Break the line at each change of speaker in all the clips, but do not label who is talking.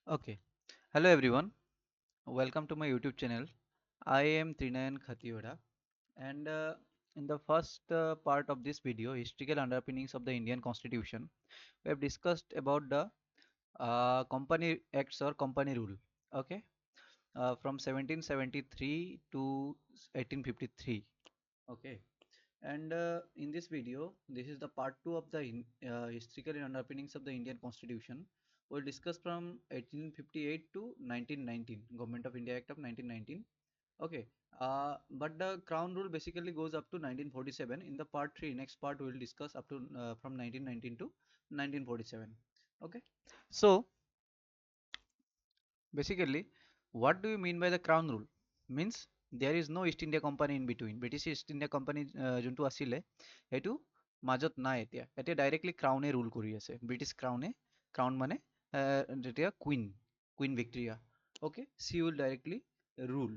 Okay. Hello everyone. Welcome to my YouTube channel. I am Trinayan Khatioda and in the first part of this video, historical underpinnings of the Indian Constitution, we have discussed about the Company Acts or Company Rule. Okay. From 1773 to 1853. Okay. And in this video, this is the part 2 of the historical underpinnings of the Indian Constitution. We'll discuss from 1858 to 1919, Government of India Act of 1919. Okay, but the Crown Rule basically goes up to 1947. In the part 3, next part, we'll discuss up to from 1919 to 1947. Okay, so basically, what do you mean by the Crown Rule? Means there is no East India Company in between. British East India Company যোনটো আছিলে সেইটো মাজত নাই এতিয়া এতিয়া directly ক্ৰাউনে rule কৰি আছে British ক্ৰাউনে crown মানে যেতিয়া queen Victoria okay she will directly rule.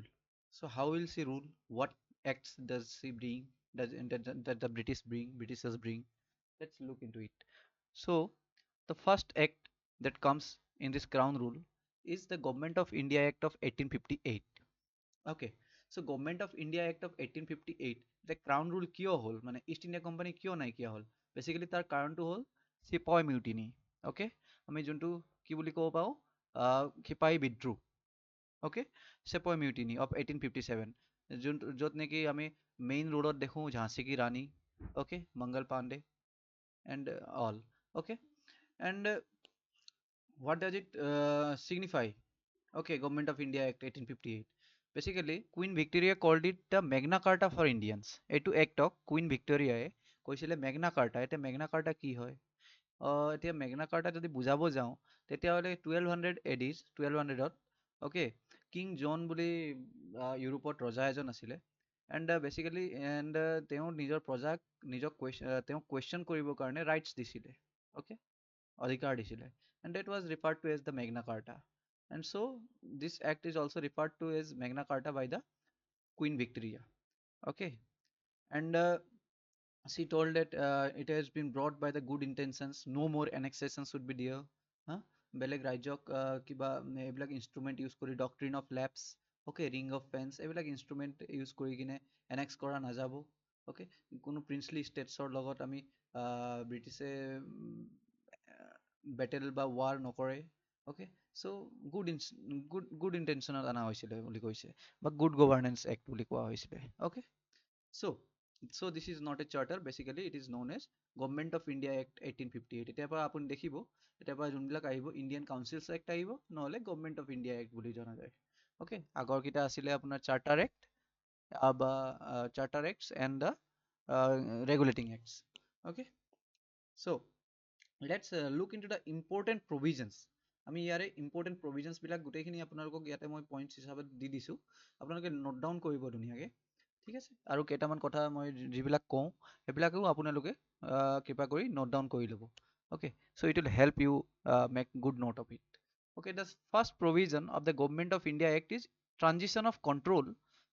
So how will she rule? What acts does she bring? That the Britishers bring? Let's look into it. So the first act that comes in this crown rule is the Government of India Act of 1858. Okay, so Government of India Act of 1858 the crown rule কিয় হ'ল মানে east India company কিয় নাইকিয়া হ'ল basically তাৰ কাৰণটো হ'ল চিপাহী মিউটিনি অ'কে আমি যোনটো কি বুলি ক'ব পাৰোঁ সিপাহী বিদ্ৰোহ অ'কে চিপাহী মিউটিনি অফ 1857 যোনটো য'ত নেকি আমি মেইন ৰোডত দেখোঁ ঝাঁচী কি Rani okay Mangal Pandey and all okay and what does it signify? Okay, Government of India Act 1858. Basically, Queen Victoria called it the Magna Carta for Indians. এইটো এক্টক কুইন ভিক্টৰিয়াই কৈছিলে মেগনা কাৰ্টা এতিয়া মেগনা কাৰ্টা কি হয় এতিয়া মেগনা কাৰ্টা যদি বুজাব যাওঁ তেতিয়াহ'লে 1200 অ'কে কিং জন বুলি ইউৰোপত ৰজা এজন আছিলে এণ্ড বেচিকেলি এণ্ড তেওঁ নিজৰ প্ৰজাক নিজক তেওঁক কুৱেশ্যন কৰিবৰ কাৰণে ৰাইটছ দিছিলে অ'কে অধিকাৰ দিছিলে and that was referred to as the Magna Carta. And so this act is also referred to as Magna Carta by the Queen Victoria. Okay, and she told that it has been brought by the good intentions. No more annexations should be there. Huh? বেলেগ ৰাজ্যক কিবা এইবিলাক instrument use কৰি doctrine of lapse okay ring of fence এইবিলাক instrument use কৰি কিনে annex কৰা নাযাব অ'কে কোনো প্ৰিন্সলি ষ্টেটছৰ লগত আমি ব্ৰিটিছে বেটেল বা ৱাৰ নকৰে অ'কে চ' গুড ইণ্টেনশ্যনত অনা হৈছিলে বুলি কৈছে বা গুড গভাৰ্নেন্স এক্ট বুলি কোৱা হৈছিলে okay so' this is not a charter. Basically it is known as Government of India Act 1858. এতিয়াৰ পৰা আপুনি দেখিব এতিয়াৰ পৰা যোনবিলাক আহিব ইণ্ডিয়ান কাউন্সিলছ এক্ট আহিব নহ'লে গভৰ্ণমেণ্ট অফ ইণ্ডিয়া এক্ট বুলি জনা যায় অ'কে আগৰকেইটা আছিলে আপোনাৰ চাৰ্টাৰ এক্ট বা charter acts and the regulating acts okay so' let's look into the important provisions আমি ইয়াৰে ইম্পৰ্টেণ্ট প্ৰভিজনছবিলাক গোটেইখিনি আপোনালোকক ইয়াতে মই পইণ্টছ হিচাপত দি দিছোঁ আপোনালোকে নোট ডাউন কৰিব ধুনীয়াকৈ ঠিক আছে আৰু কেইটামান কথা মই যিবিলাক কওঁ সেইবিলাকেও আপোনালোকে কৃপা কৰি নোট ডাউন কৰি ল'ব okay so' it will help you make good note of it okay the first provision of the Government of India Act is transition of control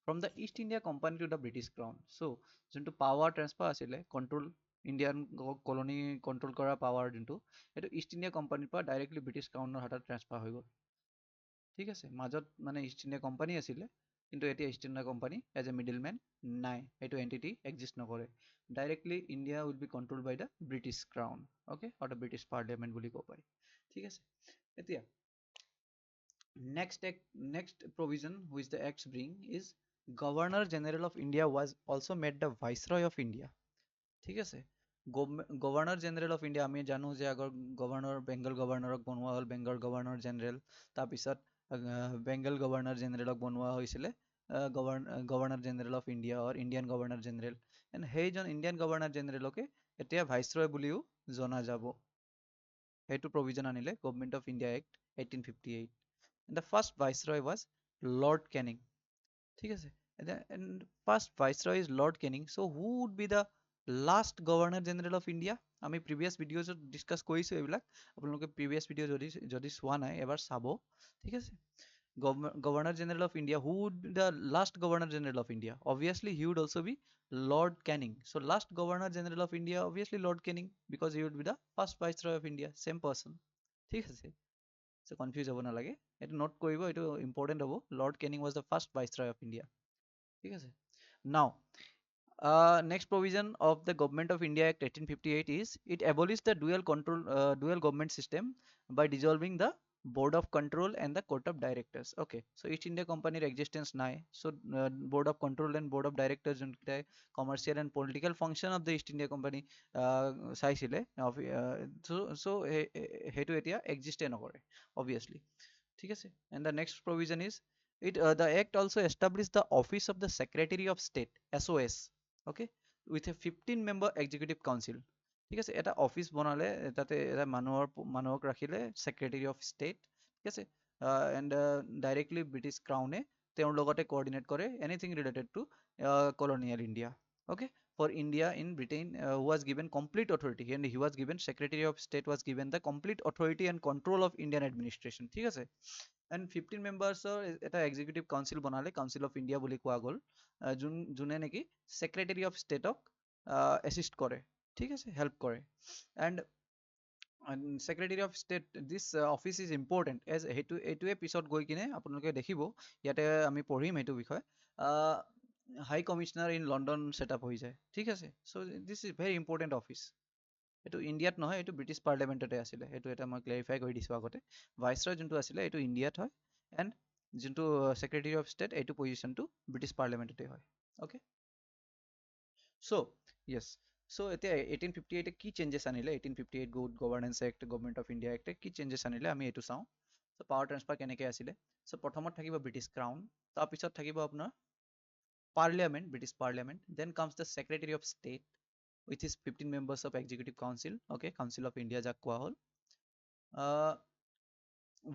from the East India Company to the British crown so' যোনটো power transfer আছিলে control Indian colony control কৰা power যোনটো সেইটো east India কোম্পানীৰ পৰা directly British ক্ৰাউনৰ হাতত transfer হৈ গ'ল ঠিক আছে মাজত মানে ইষ্ট ইণ্ডিয়া কোম্পানী আছিলে কিন্তু এতিয়া East India Company as a middlemen নাই এইটো এণ্টিটি এক্সিষ্ট নকৰে directly India will be control by the British crown okay or the British parliament বুলি ক'ব পাৰি ঠিক আছে এতিয়া next provision which the acts bring is Governor General of India was also made the Viceroy of India ঠিক আছে governor general of India আমি জানো যে আগৰ বেংগল গভৰ্ণৰক বনোৱা হ'ল বেংগল গভৰ্ণৰ জেনেৰেল তাৰপিছত বেংগল গভৰ্ণৰ জেনেৰেলক বনোৱা হৈছিলে governor general of India or Indian governor general and সেইজন ইণ্ডিয়ান গভৰ্ণৰ জেনেৰেলকে এতিয়া ভাইচৰয় বুলিও জনা যাব সেইটো প্ৰভিজন আনিলে Government of India Act 1858 and the first viceroy was Lord Canning ঠিক আছে and first viceroy is Lord Canning so who would be the last governor general of India আমি previous videos ডিসকাস কৰিছো এইবিলাক আপোনালোকে previous video যদি চোৱা নাই এবাৰ চাব ঠিক আছে Governor General of India who would be the last Governor General of India obviously he would also be Lord Canning so last Governor General of India obviously Lord Canning because he would be the first Viceroy of India same person ঠিক আছে So confuse হ'ব নালাগে, এইটো note কৰিব, এইটো important হ'ব। Lord Canning was the first viceroy of India, ঠিক আছে। Now next provision of the Government of India Act 1858 is it abolished the dual government system by dissolving the Board of Control and the Court of Directors. Okay, so East India Company existence নাই, so Board of Control and Board of Directors যোনকেইটাই commercial and political function of the East India Company চাইছিলে, so সেইটো এতিয়া existe নকৰে obviously, ঠিক আছে। And the next provision is the act also established the office of the Secretary of State SOS, okay, with a 15-member executive council, ঠিক আছে। এটা office বনালে, তাতে এটা মানুহক ৰাখিলে Secretary of State, ঠিক আছে। and directly British Crown তেওঁৰ লগতে coordinate কৰে anything related to colonial India, okay। For India in Britain who was given complete authority, and he was given Secretary of State was given the complete authority and control of Indian administration, ঠিক আছে। and 15 মেম্বাৰ্ছৰ এটা executive council বনালে, council of India বুলি কোৱা গ'ল, যোনে নেকি secretary of ষ্টেটক assist কৰে, ঠিক আছে, হেল্প কৰে। and Secretary of State, this office is important as এইটোৱে পিছত গৈ কিনে আপোনালোকে দেখিব, ইয়াতে আমি পঢ়িম এইটো বিষয়, high commissioner in London set up হৈ যায়, ঠিক আছে। So' this is very important office. এইটো ইণ্ডিয়াত নহয়, এইটো ব্ৰিটিছ পাৰ্লিয়ামেণ্টতে আছিলে, সেইটো এটা মই ক্লেৰিফাই কৰি দিছোঁ আগতে। ভাইচৰয় যোনটো আছিলে এইটো ইণ্ডিয়াত হয়, এণ্ড যোনটো ছেক্ৰেটাৰী অফ ষ্টেট এইটো পজিশ্যনটো ব্ৰিটিছ পাৰ্লিয়ামেণ্টতে হয়, অ'কে। চ' য়েছ, চ' এতিয়া 1858 কি চেঞ্জেছ আনিলে, 1858 good governance act, Government of India এক্টে কি চেঞ্জেছ আনিলে আমি এইটো চাওঁ। চ' পাৱাৰ ট্ৰান্সফাৰ কেনেকৈ আছিলে, চ' প্ৰথমত থাকিব ব্ৰিটিছ ক্ৰাউন, তাৰপিছত থাকিব আপোনাৰ parliament, British parliament, then comes the secretary of state with his 15 members of executive council, okay, council of India যাক কোৱা হ'ল,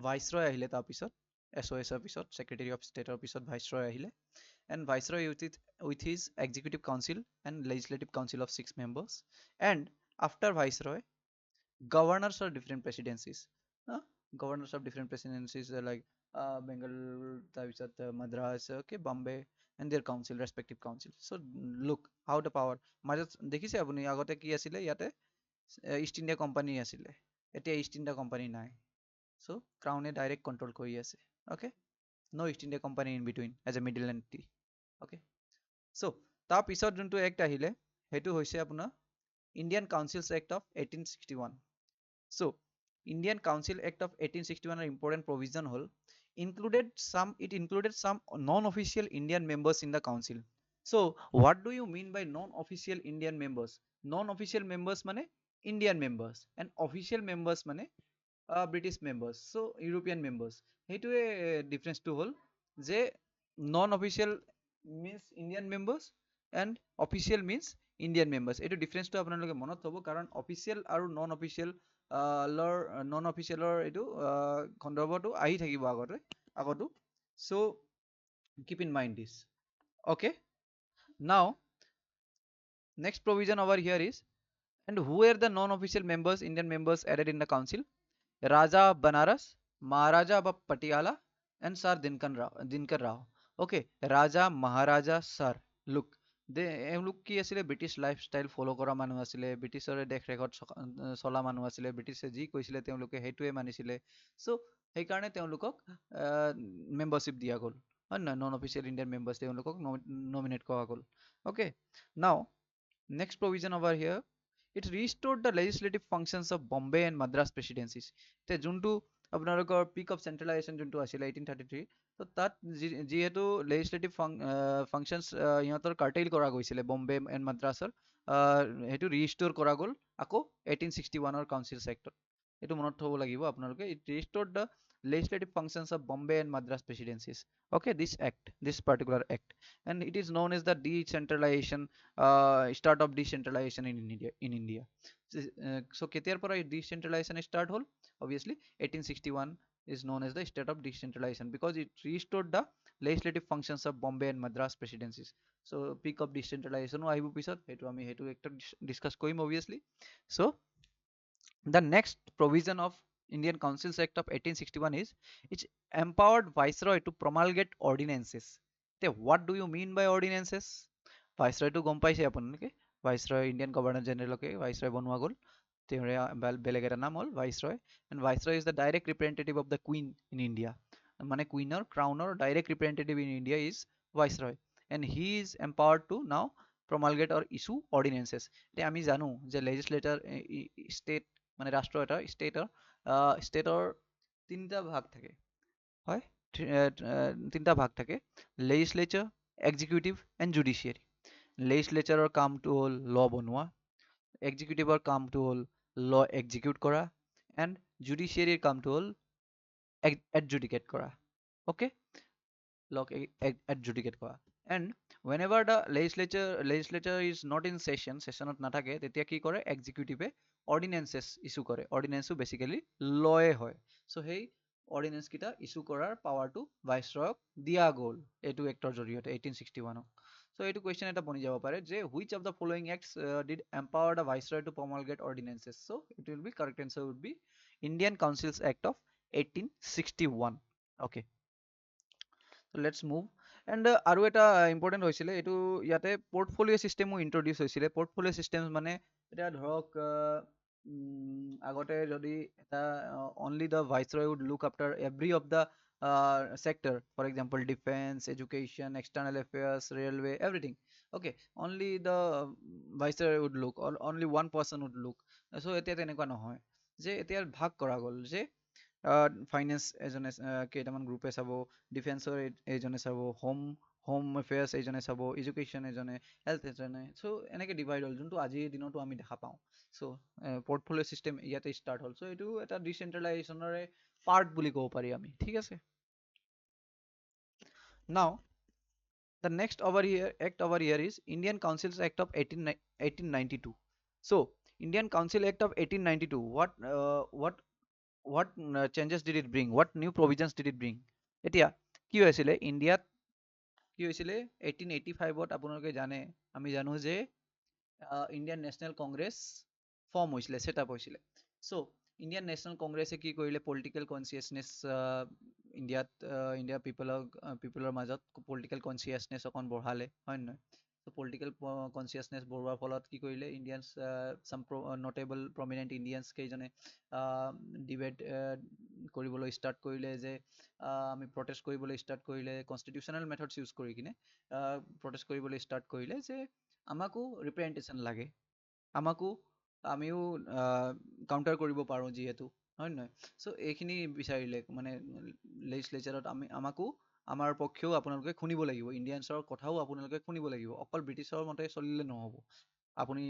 ভাইচৰয় আহিলে তাৰপিছত, SOS পিছত, ছেক্ৰেটাৰী অফ ষ্টেটৰ পিছত ভাইচৰয় আহিলে, and viceroy with his executive council and legislative council of 6 members, and after viceroy governors of different presidencies, governors of different presidencies like Bengal, তাৰপিছত Madras, okay, Bombay, and their council, respective council. So look how the power মাজত দেখিছে আপুনি, আগতে কি আছিলে ইয়াতে east India company আছিলে, এতিয়া ইষ্ট ইণ্ডিয়া কোম্পানী নাই, চ' ক্ৰাউনে ডাইৰেক্ট কণ্ট্ৰল কৰি আছে, okay. no East India Company in between as a middle entity, okay। so তাৰপিছত যোনটো এক্ট আহিলে সেইটো হৈছে আপোনাৰ Indian Councils Act of 1861। so Indian Council Act of 1861 important provision হ'ল it included some non-official Indian members in the council. So what do you mean by non-official Indian members? Non-official members মানে Indian members, and official members মানে British members, so European members, সেইটোৱে ডিফাৰেঞ্চটো হ'ল যে non-official means Indian members and official means Indian members, এইটো ডিফাৰেঞ্চটো আপোনালোকে মনত থ'ব, কাৰণ অফিচিয়েল আৰু নন অফিচিয়েলৰ এইটো সন্দৰ্ভটো আহি থাকিব আগতো, so keep in mind this, okay। now next provision over here is, and who are the non-official members, Indian members added in the council? Raja of Banaras, Maharaja of Patiala, and Sir Dinkar Rao, okay। Raja, Maharaja, Sir, look, এওঁলোক কি আছিলে, British lifestyle follow' কৰা মানুহ আছিলে, ব্ৰিটিছৰে দেশ ৰেখত চলা মানুহ আছিলে, ব্ৰিটিছে যি কৈছিলে তেওঁলোকে সেইটোৱে মানিছিলে, চ' সেইকাৰণে তেওঁলোকক মেম্বাৰশ্বিপ দিয়া গ'ল, হয় নহয়, নন অফিচিয়েল ইণ্ডিয়ান মেম্বাৰ্ছ তেওঁলোকক নমিনেট কৰা গ'ল, অ'কে। নাও next provision over here, it restored the legislative functions of Bombay and Madras presidencies. তে যোনটো আপোনালোকৰ পিক অফ চেন্ট্ৰেলাইজেশ্যন যোনটো আছিলে 1833, তো তাত যিহেতু লেজিসলেটিভ ফাংচনছ ইহঁতৰ কাৰ্টেইল কৰা গৈছিলে বম্বে এণ্ড মাদ্ৰাছৰ, সেইটো ৰিষ্ট'ৰ কৰা গ'ল আকৌ 1861 কাউন্সিলছ এক্টত, এইটো মনত থ'ব লাগিব আপোনালোকে। It restored the legislative functions of Bombay and Madras presidencies, okay, this particular act, and it is known as the decentralization, start of decentralization in India, so কেতিয়াৰ পৰা decentralization start হ'ল, obviously 1861 is known as the state of decentralization because it restored the legislative functions of Bombay and Madras presidencies. So peak of decentralization আহিব পিছত, সেইটো আমি সেইটো একটা discuss কৰিম obviously. So the next provision of Indian Councils Act of 1861 is it empowered viceroy to promulgate ordinances. What do you mean by ordinances? Viceroy to গম পাইছে আপোনালোকে, viceroy Indian Governor General কে viceroy বনোৱা গ'ল, বেলেগ এটা নাম হ'ল viceroy, and viceroy is the direct representative of the queen in India. মানে কুইনৰ ক্ৰাউনৰ direct representative in India is viceroy, and he is empowered to now promulgate or issue অৰ্ডিনেঞ্চেছ। এতিয়া আমি জানো যে লেজিসলেটাৰ ষ্টেট মানে ৰাষ্ট্ৰ এটাৰ ষ্টেটৰ তিনিটা ভাগ থাকে, হয়, তিনিটা ভাগ থাকে, লেজিসলেচাৰ, এক্সিকিউটিভ এণ্ড জুডিচিয়াৰী। লেজিসলেচাৰৰ কামটো হ'ল ল বনোৱা, এক্সিকিউটিভৰ কামটো হ'ল ল এক্সিকিউট কৰা, এণ্ড জুডিচিয়াৰীৰ কামটো হ'ল এডজুডিকেট কৰা। অ'কে, ল এডজুডিকেট কৰা। And whenever the legislature is not in sessionত নাথাকে, তেতিয়া কি কৰে এক্সিকিউটিভে অৰ্ডিনেঞ্চেছ ইছ্যু কৰে। অৰ্ডিনেঞ্চটো বেচিকেলি লয়ে হয়। চ' সেই অৰ্ডিনেঞ্চ কেইটা ইছ্যু কৰাৰ পাৱাৰটো ভাইচৰয়ক দিয়া গ'ল এইটো এক্টৰ জৰিয়তে 1861ত। চ' এইটো কুৱেশ্যন এটা বনি যাব পাৰে যে which of the following acts did empower the viceroy to promulgate ordinances? So it will be correct answer would be Indian Councils Act of 1861. Okay, so let's move. And আৰু এটা important হৈছিলে, এইটো ইয়াতে পৰ্টফলিঅ' ছিষ্টেমো introduce হৈছিলে। Portfolio' system মানে এতিয়া ধৰক আগতে যদি এটা only the viceroy would look after every of the sector, for example defense, education, external affairs, railway, everything. Okay, only the viceroy would look, or only one person would look. So এতিয়া তেনেকুৱা নহয়, যে এতিয়া ভাগ কৰা গ'ল যে finance এজনে কেইটামান গ্ৰুপে চাব, ডিফেন্সৰ এজনে চাব, হোম এফেয়াৰ্ছ এজনে চাব, এডুকেশ্যন এজনে, হেল্থ এজনে। চ' এনেকৈ ডিভাইড হ'ল, যোনটো আজিৰ দিনতো আমি দেখা পাওঁ। চ' পৰ্টফলিঅ' ছিষ্টেম ইয়াতে ষ্টাৰ্ট হ'ল। চ' এইটো এটা ডিচেন্ট্ৰেলাইজেশ্যনৰে পাৰ্ট বুলি ক'ব পাৰি আমি, ঠিক আছে। Now the next act over here is Indian Councils Act of 1892. So Indian Council Act of 1892, what changes did it bring? What new provisions did it bring? এতিয়া কি হৈছিলে ইণ্ডিয়াত, কি হৈছিলে 1885ত আপোনালোকে জানে, আমি জানো যে ইণ্ডিয়ান নেশ্যনেল কংগ্ৰেছ ফৰ্ম হৈছিলে, ছেটআপ হৈছিলে। চ' ইণ্ডিয়ান নেশ্যনেল কংগ্ৰেছে কি কৰিলে, পলিটিকেল কনচিয়াছনেছ ইণ্ডিয়াৰ পিপলৰ মাজত পলিটিকেল কনচিয়াছনেছ অকণ বঢ়ালে, হয় নহয়? চ' পলিটিকেল কনচিয়াছনেছ বঢ়োৱাৰ ফলত কি কৰিলে, ইণ্ডিয়ানছ চাম নটেবল প্ৰমিনেণ্ট ইণ্ডিয়ানছ কেইজনে ডিবেট কৰিবলৈ ষ্টাৰ্ট কৰিলে, যে আমি প্ৰটেষ্ট কৰিবলৈ ষ্টাৰ্ট কৰিলে, কনষ্টিটিউশ্যনেল মেথডছ ইউজ কৰি কিনে প্ৰটেষ্ট কৰিবলৈ ষ্টাৰ্ট কৰিলে, যে আমাকো ৰিপ্ৰেজেণ্টেশ্যন লাগে, আমিও কাউণ্টাৰ কৰিব পাৰোঁ যিহেতু, হয় নহয়? চ' এইখিনি বিচাৰিলে, মানে লেজিসলেচাৰত আমাকো আমাৰ পক্ষেও আপোনালোকে শুনিব লাগিব, ইণ্ডিয়ানছৰ কথাও আপোনালোকে শুনিব লাগিব, অকল ব্ৰিটিছৰ মতে চলিলে নহ'ব। আপুনি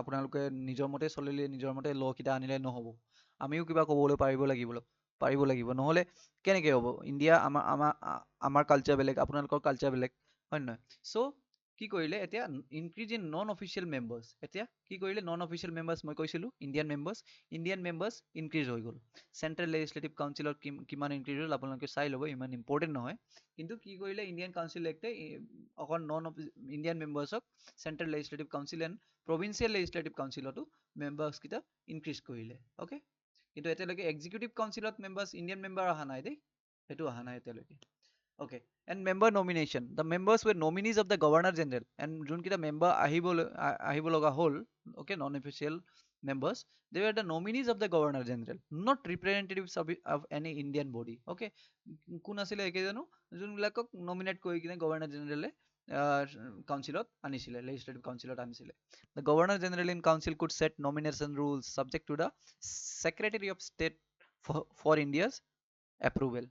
আপোনালোকে নিজৰ মতে চলিলে, নিজৰ মতে ল'কেইটা আনিলে নহ'ব, আমিও কিবা ক'বলৈ পাৰিব লাগিব, নহ'লে কেনেকৈ হ'ব? ইণ্ডিয়া আমাৰ কালচাৰ বেলেগ, আপোনালোকৰ কালচাৰ বেলেগ, হয় নহয়? চ' কি কৰিলে এতিয়া, increase in non official members. এতিয়া কি কৰিলে, নন অফিচিয়েল মেম্বাৰ্ছ, মই কৈছিলোঁ ইণ্ডিয়ান মেম্বাৰ্ছ ইনক্ৰিজ হৈ গ'ল। চেণ্ট্ৰেল লেজিসলেটিভ কাউন্সিলত কিমান ইনক্ৰিজ হ'ল আপোনালোকে চাই ল'ব, ইমান ইম্পৰ্টেণ্ট নহয়। কিন্তু কি কৰিলে, ইণ্ডিয়ান কাউন্সিল এক্টে অকল ইণ্ডিয়ান মেম্বাৰ্ছক central legislative council and provincial legislative কাউন্সিলতো মেম্বাৰ্ছকেইটা ইনক্ৰিজ কৰিলে। অ'কে, কিন্তু এতিয়ালৈকে এক্সিকিউটিভ কাউন্সিলত ইণ্ডিয়ান মেম্বাৰ অহা নাই দেই, সেইটো অহা নাই এতিয়ালৈকে। Okay, and member nomination. The members were nominees of the Governor General, and যোনকেইটা মেম্বাৰ আহিব লগা হ'ল, okay, non-official members, they were the nominees of the Governor General, not representatives of any Indian body. Okay, কোন আছিলে একে জানো, যোনবিলাকক nominate কৰি কিনে গভৰ্ণৰ জেনেৰেলে কাউন্সিলত আনিছিলে, লেজিসলেটিভ কাউন্সিলত আনিছিলে। The Governor General in Council could set nomination rules subject to the Secretary of State for India's approval.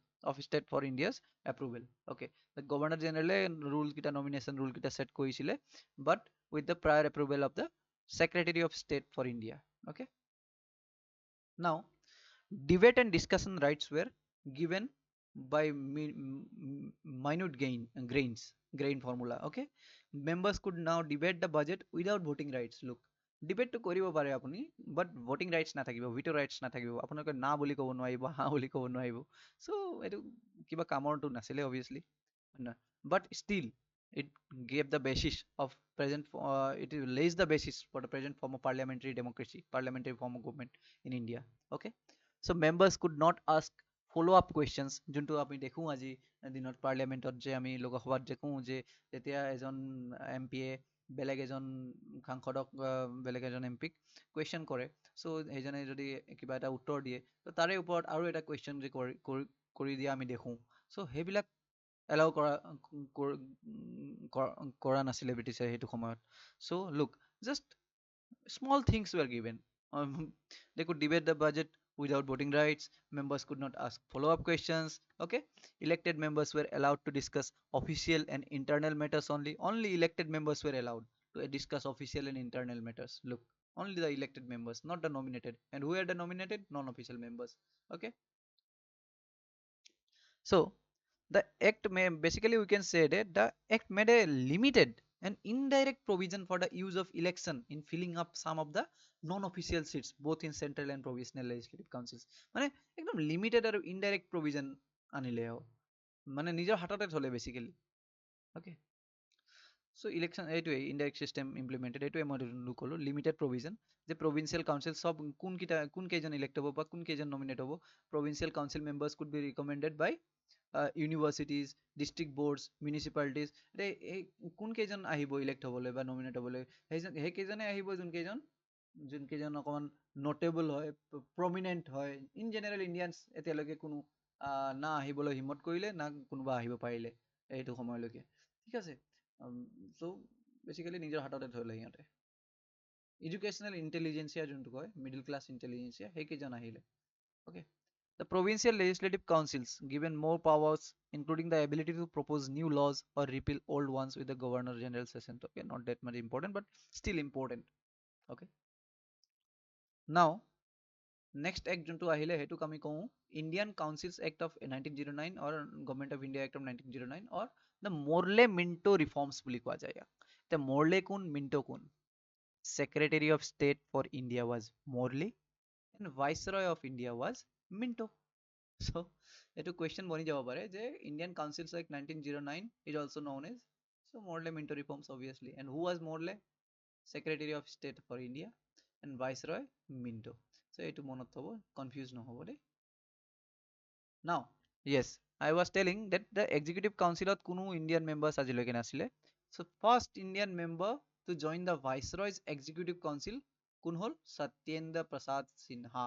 Okay, the Governor General rule kita nomination rule kita set koisile, but with the prior approval of the Secretary of State for India. Okay, now debate and discussion rights were given by minute grain formula. Okay, members could now debate the budget without voting rights. Look, ডিবেটটো কৰিব পাৰে আপুনি, বাট voting rights নাথাকিব, ভিটো rights নাথাকিব, আপোনালোকে না বুলি ক'ব নোৱাৰিব, হা বুলি ক'ব নোৱাৰিব। চ' এইটো কিবা কামৰটো নাছিলে obviously, but still it gave the basis of it lays the basis for the present form of parliamentary democracy, parliamentary form of government in India. Okay, so members could not ask follow up questions, যোনটো আমি দেখোঁ আজি দিনত পাৰ্লিয়ামেণ্টত, যে আমি লোকসভাত দেখোঁ যে যেতিয়া এজন এম পিয়ে বেলেগ এজন সাংসদক বেলেগ এজন এমপিক কুৱেশ্যন কৰে, চ' সেইজনে যদি কিবা এটা উত্তৰ দিয়ে, ত' তাৰে ওপৰত আৰু এটা কুৱেশ্যন যে কৰি দিয়া আমি দেখোঁ, চ' সেইবিলাক এলাউ কৰা নাছিলে ব্ৰিটিছে সেইটো সময়ত। So' look, just small things were given. They could debate the budget without voting rights. Members could not ask follow-up questions. Okay, elected members were allowed to discuss official and internal matters only. Only elected members were allowed to discuss official and internal matters. Look, only the elected members, not the nominated. And who are the nominated? Non-official members. Okay. So the act may basically we can say that the act made a limited and indirect provision for the use of election in filling up some of the non-official seats both in central and provincial legislative councils. মানে একদম limited আৰু indirect provision আনিলে মানে নিজৰ হাততে থলে basically. Okay, চ' election এইটোৱে indirect system implemented, এইটোৱে মই ক'লোঁ লিমিটেড প্ৰভিজন যে প্ৰভিঞ্চিয়েল কাউন্সিল চব কোন কেইজন ইলেক্ট হ'ব বা কোন কেইজন নমিনেট হ'ব। Provincial council members could be recommended by universities, district boards, municipalities. এই কোন কেইজন আহিব ইলেক্ট হ'বলৈ বা নমিনেট হ'বলৈ, সেইকেইজনে আহিব যোনকেইজন অকণমান নটেবল হয়, প্ৰমিনেণ্ট হয়। ইন জেনেৰেল ইণ্ডিয়ানছ এতিয়ালৈকে কোনো না আহিবলৈ হিম্মত কৰিলে না কোনোবা আহিব পাৰিলে এইটো সময়লৈকে, ঠিক আছে। চ' বেচিকেলি নিজৰ হাততে ধৰিলে সিহঁতে। এডুকেশ্যনেল ইণ্টেলিজেঞ্চিয়া যোনটো কয়, মিডল ক্লাছ ইণ্টেলিজেঞ্চিয়া, সেইকেইজন আহিলে। Okay, the provincial legislative councils given more powers, including the ability to propose new laws or repeal old ones with the governor general session. Okay, not that much important, but still important. Okay, now next act যোনটো আহিলে সেইটোক আমি কওঁ Indian Councils Act of 1909 or Government of India Act of 1909 or the Morley Minto reforms বুলি কোৱা যায় ইয়াক। এতিয়া মৰলে কোন, মিণ্টো কোন? Secretary of State for India was Morley and Viceroy of India was Minto. So এইটো কুৱেশ্যন বনি যাব পাৰে যে Indian Councils act 1909 is also known as, so Morley Minto reforms obviously, and who was Morley? Secretary of State for India and Viceroy Minto. So এইটো মনত থব, confuse নহব দেই। Now yes, I was telling that the executive council কোনো Indian members আজিলৈকে নাছিলে। So first Indian member to join the Viceroy's executive council কোন হ'ল? Satyendra Prasad Sinha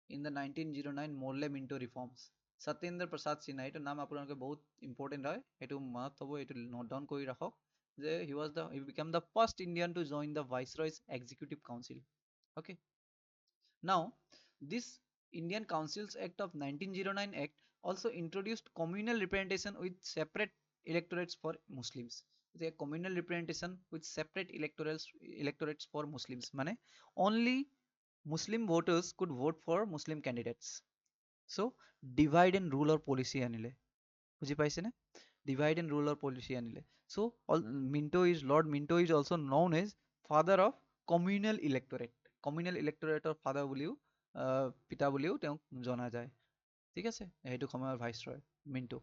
in the 1909 Morley Minto reforms. Satyendra Prasad Sinha, এইটো নাম আপোনালোকে বহুত important হয়, এইটো মনত থব, এইটো নোট ডাউন কৰি ৰাখক যে he became the first Indian to join the Viceroy's executive council. Okay, now this Indian Councils Act of 1909 Act also introduced communal representation with separate electorates for Muslims. The communal representation with separate electorates for Muslims, মানে only Muslim voters could vote for Muslim candidates. So divide and rule or policy আনিলে, বুজি পাইছেনে? Divide and rule or policy আনিলে। So Lord Minto is also known as father of communal electorate. Communal electorate or father বুলিও পিতা বুলিও তেওঁক জনা যায়, ঠিক আছে। সেইটো সময়ৰ ভাইচৰয় মিণ্টো।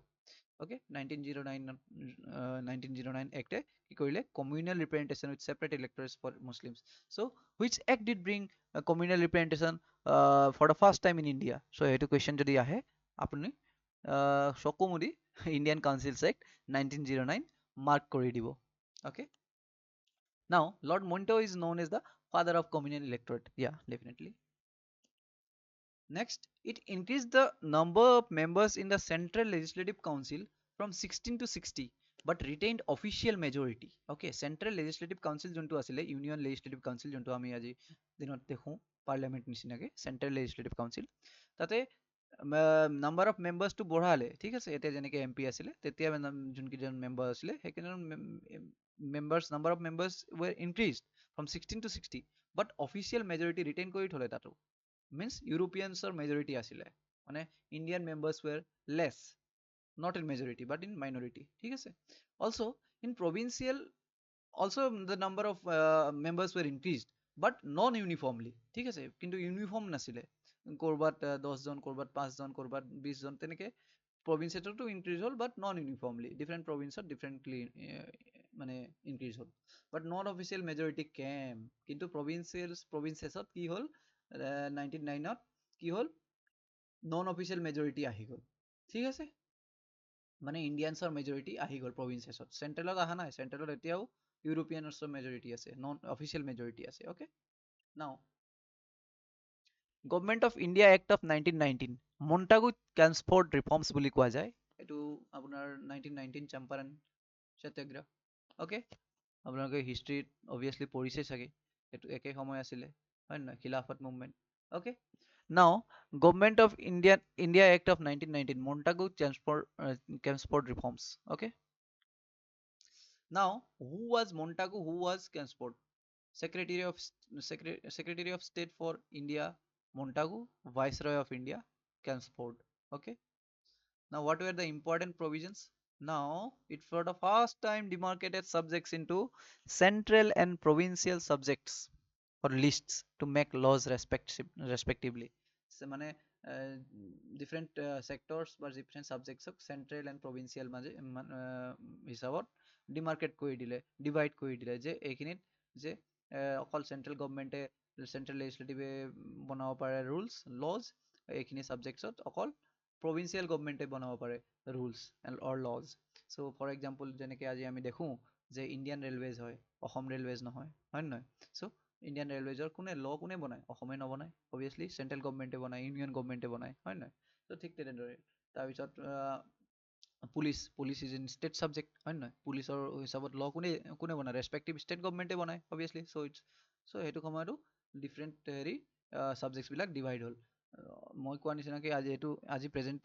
Okay, 1909 Act কি কৰিলে? Communal representation with separate electorates for Muslims. So which act did bring communal representation for the first time in India? So সেইটো question যদি আহে আপুনি চকু মুদি Indian Councils Act 1909 mark কৰি দিব। Okay, now Lord Minto is known as the father of communal electorate. Yeah, definitely. Next, it increased the number of members in the Central Legislative Council from 16 to 60, but retained official majority. Okay, Central Legislative Council যোনটো আছিলে, Union Legislative Council যোনটো আমি আজি দিনত দেখো parliament নিচিনাকে, Central Legislative Council, তাতে number of মেম্বাৰ্ছটো বঢ়ালে, ঠিক আছে। এতিয়া যেনেকৈ এম পি আছিলে তেতিয়া যোনকেইজন মেম্বাৰ আছিলে সেইকেইজন number of members were increased from 16 to 60, but official majority retain কৰি থলে তাতো। Means Europeans majority asile, মানে Indian members were less, not in majority but in minority, ঠিক আছে। Also in provincial also the number of members were increased but non uniformly, ঠিক আছে, কিন্তু uniform নাছিলে, কৰবাত 10 জন, কৰবাত 5 জন, কৰবাত 20 জন, তেনেকে প্ৰভিন্সেটো ইনক্ৰিজ হ'ল বাট নন ইউনিফৰ্মলি, ডিফাৰেণ্ট প্ৰভিন্সত ডিফাৰেণ্টলি মানে ইনক্ৰিজ হ'ল, বাট নট অফিচিয়েল মেজৰিটি কেম। কিন্তু প্ৰভিন্সেছত কি হ'ল 1909ত কি হ'ল? নন অফিচিয়েল মেজৰিটি আহি গ'ল, ঠিক আছে। মানে ইণ্ডিয়ানছৰ মেজৰিটি আহি গ'ল প্ৰভিন্সেছত, চেণ্ট্ৰেলত অহা নাই। চেণ্ট্ৰেলত এতিয়াও ইউৰোপিয়ানছৰ মেজৰিটি আছে, নন অফিচিয়েল মেজৰিটি আছে। Okay, now Government of India Act of 1919 Montagu transport reforms বুলি কোৱা যায়। এইটো আপোনাৰ 1919 চম্পাৰণ সত্যাগ্ৰহ। অ'কে, আপোনালোকে হিষ্ট্ৰীত অবভিয়াছলি পঢ়িছে চাগে, এইটো একে সময় আছিলে হয় নহয়, Khilafat movement. Okay, now Government of India Act of 1919 Montagu transport reforms. Okay, now who was Montagu, who was Chelmsford? Secretary of State for India Montagu, Viceroy of India Chelmsford. Okay, now what were the important provisions? Now it for the first time demarcated subjects into central and provincial subjects or lists to make laws respectively. So মানে different sectors বা different subjects central and provincial মাঝে হিসাবত ডিমাৰ্কেট কৰি দিলে, divide কৰি দিলে, যে এইখিনিত যে অকল চেণ্ট্ৰেল গভৰ্ণমেণ্টে চেণ্ট্ৰেল লেজিছলেটিভে বনাব পাৰে ৰুলছ লজ, এইখিনি ছাবজেক্টছত অকল প্ৰভিঞ্চিয়েল গভৰ্ণমেণ্টে বনাব পাৰে rules or laws. So' for example যেনেকৈ আজি আমি দেখোঁ যে ইণ্ডিয়ান ৰেলৱেজ হয়, অসম ৰেলৱেজ নহয়, হয় নহয়? চ' ইণ্ডিয়ান ৰেলৱেজৰ কোনে বনায়? অসমে নবনায়, অবভিয়াছলি চেণ্ট্ৰেল গভৰ্ণমেণ্টে বনায়, ইউনিয়ন গভৰ্ণমেণ্টে বনায়, হয় নহয়? চ' ঠিক তেনেদৰে তাৰপিছত police is in state subject, হয় নহয়? পুলিচৰ হিচাপত ল কোনে বনায়? ৰেচপেক্টিভ ষ্টেট গভৰ্ণমেণ্টে বনায়, অবভিয়াছলি। চ' সেইটো সময়তো ডিফাৰেণ্ট ছাবজেক্টছবিলাক ডিভাইড হ'ল। মই কোৱা নিচিনাকৈ আজি প্ৰেজেণ্ট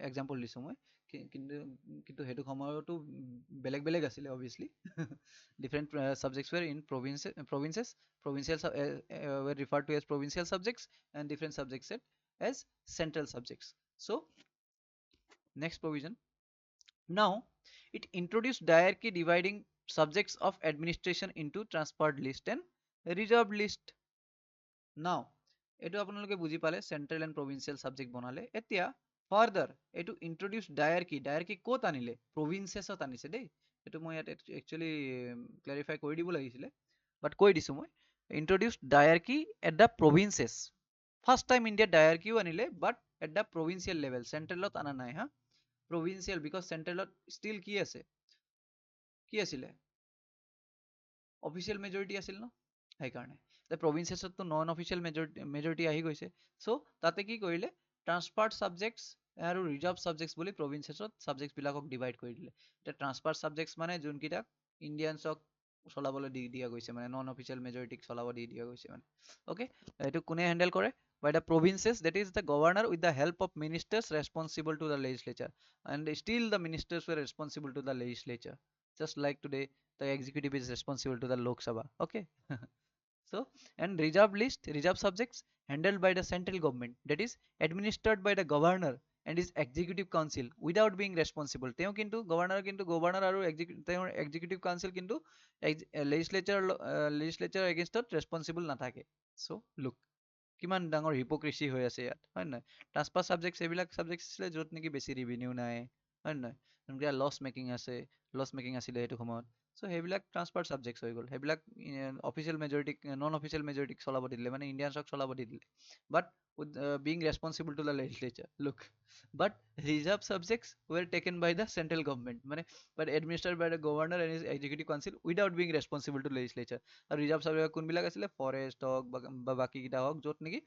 এক্সাম্পল দিছোঁ মই, কিন্তু সেইটো সময়তো বেলেগ আছিলে obviously. Different subjects were in provincial were referred to as provincial subjects and different subjects said as central subjects. So next provision, now it introduced hierarchy dividing subjects of administration into transferred list and reserved list. Now এইটো আপোনালোকে বুজি পালে, central and provincial subject বনালে। এতিয়া further এইটো introduce ডায়াৰ্কি ক'ত আনিলে? প্ৰভিঞ্চেছত আনিছে দেই। এইটো মই ইয়াত একচুৱেলি ক্লেৰিফাই কৰি দিব লাগিছিলে, বাট কৈ দিছোঁ মই। Introduce diarchy at the provinces. First time ইণ্ডিয়াত ডায়াৰ্কিও আনিলে, but at the provincial level, চেণ্ট্ৰেলত অনা নাই হা। প্ৰভিঞ্চিয়েল, বিকজ চেণ্ট্ৰেলত ষ্টিল কি আছিলে? অফিচিয়েল মেজৰিটি আছিল ন, সেইকাৰণে। প্ৰভিঞ্চেছততো নন অফিচিয়েল মেজৰিটি আহি গৈছে। চ' তাতে কি কৰিলে? ট্ৰান্সফাৰ্ড ছাবজেক্টছ আৰু ৰিজাৰ্ভ ছাবজেক্টছ বুলি প্ৰভিঞ্চেছত ছাবজেক্টছবিলাকক ডিভাইড কৰি দিলে। এতিয়া ট্ৰান্সফাৰ্ড ছাবজেক্টছ মানে যোনকেইটাক ইণ্ডিয়ানছক চলাবলৈ দি দিয়া গৈছে, মানে নন অফিচিয়েল মেজৰিটিক চলাব দি দিয়া গৈছে মানে। অ'কে, এইটো কোনে হেণ্ডেল কৰে? By the provinces, that is the governor with the help of ministers responsible to the legislature. And still the ministers were responsible to the legislature. Just like today, the executive is responsible to the Lok Sabha. Okay. So, and reserve subjects handled by the central government, that is administered by the governor and his executive council without being responsible. তেওঁ কিন্তু governor আৰু executive council কিন্তু legislature against responsible নাথাকে। So, look, কিমান ডাঙৰ হিপক্ৰেচি হৈ আছে ইয়াত, হয় নহয়? ট্ৰান্সফাৰ ছাবজেক্টছ এইবিলাক ছাবজেক্টছ আছিলে য'ত নেকি বেছি ৰিভিনিউ নাই, হয় নহয়? যোনকেইটা লছ মেকিং আছিলে সেইটো সময়ত। চ' সেইবিলাক ট্ৰান্সফাৰ ছাবজেক্টছ হৈ গ'ল। সেইবিলাক অফিচিয়েল মেজৰিটিক, নন অফিচিয়েল মেজৰিটিক চলাব দি দিলে, মানে ইণ্ডিয়ানছক চলাব দি দিলে, but with being responsible to the legislature. Look, but reserve subjects were taken by the central government, মানে but administered by the governor and his executive council without being responsible to legislature. আৰু reserve subject কোনবিলাক আছিলে? Forest হওক বা বাকীকেইটা হওক, য'ত নেকি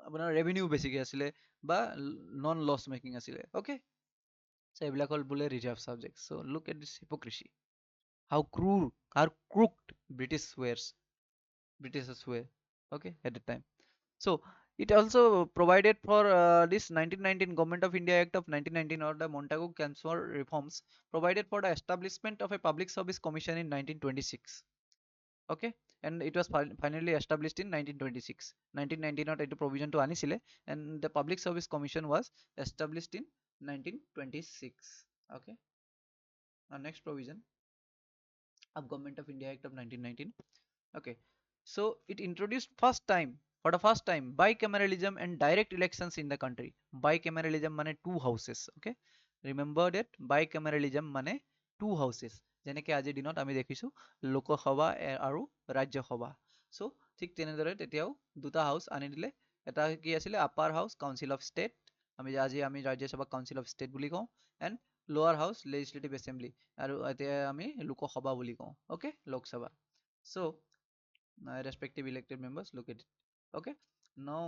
আপোনাৰ ৰেভিনিউ বেছিকৈ আছিলে বা নন লছ মেকিং আছিলে। অ'কে, চ' এইবিলাক হ'ল বোলে reserve subject. So' look at this hypocrisy, how crooked Britishers were, okay, at the time. So it also provided for this 1919 Government of India Act of 1919 or the Montagu Chelmsford reforms provided for the establishment of a public service commission in 1926. Okay, and it was finally established in 1926. 1919 not etu provision to anisile, and the public service commission was established in 1926. Okay, now next provision of Government of India Act of 1919. Okay, so it introduced for the first time bicameralism and direct elections in the country. Bicameralism mane two houses. Okay, remember that bicameralism mane two houses. যেনেকৈ আজিৰ দিনত আমি দেখিছোঁ লোকসভা আৰু ৰাজ্যসভা। চ' ঠিক তেনেদৰে তেতিয়াও দুটা হাউচ আনি দিলে। এটা কি আছিলে? Upper house council of state, আমি ৰাজ্যসভা কাউন্সিল অফ ষ্টেট বুলি কওঁ, এণ্ড লোৱাৰ হাউচ লেজিসলেটিভ এছেম্বলি আৰু এতিয়া আমি লোকসভা বুলি কওঁ okay Lok Sabha so' respective elected members look at it okay now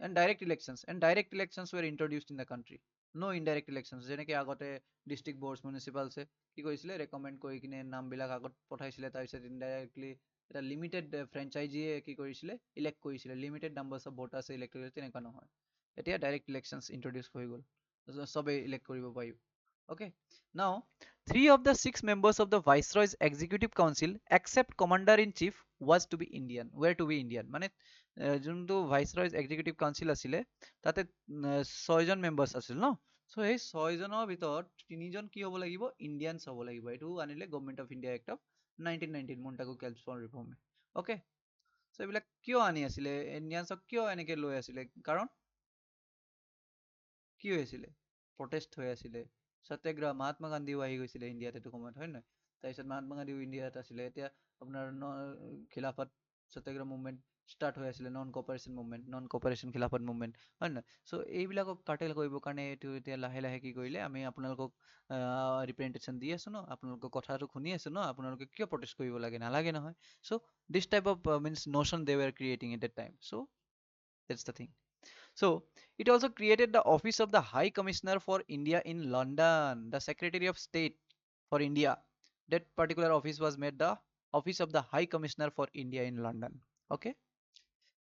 and direct elections were introduced in the country no indirect elections যেনেকে আগতে district boards municipals কি কৰিছিলে recommend কৰি কিনে নামবিলাক আগত পঠাইছিলে তাৰপিছত indirectly এটা limited franchise কি কৰিছিলে elect কৰিছিলে limited numbers of voters elect কৰিছিলে তেনেকুৱা নহয় এতিয়া direct elections introduce হৈ গ'ল সবে elect কৰিব পাৰিব okay now 3 of the 6 members of the Viceroy's Executive Council, except Commander-in-Chief, was to be Indian. Were to be Indian. মানে যোনটো Viceroy's Executive Council আছিলে তাতে 6জন মেম্বাৰ্ছ আছিল ন চ' সেই 6জনৰ ভিতৰত 3জন কি হ'ব লাগিব ইণ্ডিয়ানছ হ'ব লাগিব এইটো আনিলে Government of India Act of 1919 Montagu Chelmsford ৰিফৰ্মে অ'কে চ' এইবিলাক কিয় আনি আছিলে ইণ্ডিয়ানছক কিয় এনেকৈ লৈ আছিলে কাৰণ কি হৈ আছিলে প্ৰটেষ্ট হৈ আছিলে সত্যাগ্ৰহ মহাত্মা গান্ধীও আহি গৈছিলে ইণ্ডিয়াত এইটো সময়ত হয় নহয় তাৰপিছত মহাত্মা গান্ধীও ইণ্ডিয়াত আছিলে এতিয়া আপোনাৰ খিলাফত সত্যাগ্ৰহ মুভমেণ্ট ষ্টাৰ্ট হৈ আছিলে নন কপাৰেশ্যন খিলাফত মুভমেণ্ট হয় নহয় চ' এইবিলাকক কাৰ্টেল কৰিবৰ কাৰণে এইটো এতিয়া লাহে লাহে কি কৰিলে আমি আপোনালোকক ৰিপ্ৰেজেণ্টেশ্যন দি আছোঁ ন আপোনালোকৰ কথাটো শুনি আছোঁ ন আপোনালোকে কিয় প্ৰটেষ্ট কৰিব লাগে নালাগে নহয় so' this type of means notion they were creating at that time so' that's the thing so it also created the office of the High Commissioner for India in London, the Secretary of State for India. That particular office was made the office of the High Commissioner for India in London. Okay.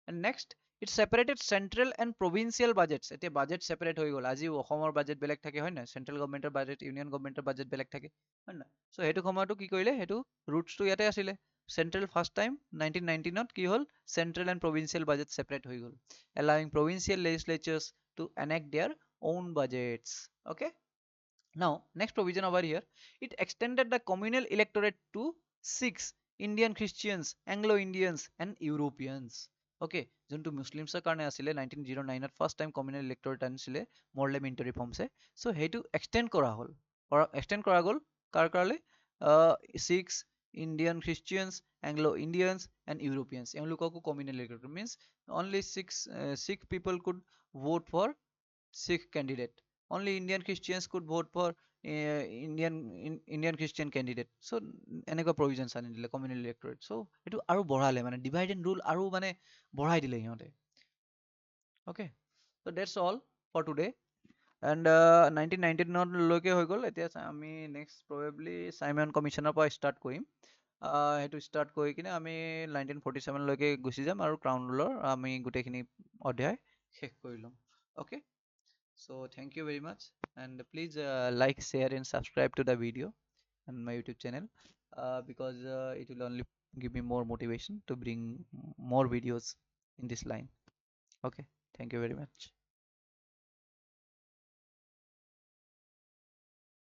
And next, it separated central and provincial budgets. Ete budget separate হৈ গ'ল আজি অসমৰ budget বেলেগ থাকে হয় নাই central গভৰ্ণমেণ্টৰ budget union গভৰ্ণমেণ্টৰ budget বেলেগ থাকে হয় নাই চ' সেইটো সময়তো কি কৰিলে সেইটো ৰুটছটো ইয়াতে আছিলে চেন্ট্ৰেল ফাৰ্ষ্ট টাইম 1919ত কি হ'ল central and provincial budget separate হৈ গ'ল allowing provincial legislatures to enact their own budgets okay now next provision over here it extended the communal electorate to 6 Indian Christians Anglo-Indians and Europeans okay যোনটো মুছলিমছৰ কাৰণে আছিলে 1909ত first time communal ইলেক্টৰেট আনিছিলে মৰ্লেমেণ্টৰী ফৰ্মছে চ' সেইটো extend কৰা হ'ল কাৰ কাৰণে 6 Indian Christians Anglo-Indians and Europeans এওঁলোককো communal electorate means only six people could vote for 6 candidate only Indian Christians could vote for Indian Christian candidate so এনেকুৱা provisions আনি দিলে communal electorate so এইটো আৰু বঢ়ালে মানে divide and rule আৰু মানে বঢ়াই দিলে সিহঁতে okay so that's all for today and 1919 লৈকে হৈ গ'ল এতিয়া আমি next probably Simon Commission পৰা start কৰিম সেইটো ষ্টাৰ্ট কৰি কিনে আমি 1947 লৈকে গুচি যাম আৰু ক্ৰাউন ৰুলৰ আমি গোটেইখিনি অধ্যায় শেষ কৰি ল'ম okay so thank you very much and please like share and subscribe to the video and my YouTube channel because it will only give me more motivation to bring more videos in this line okay thank you very much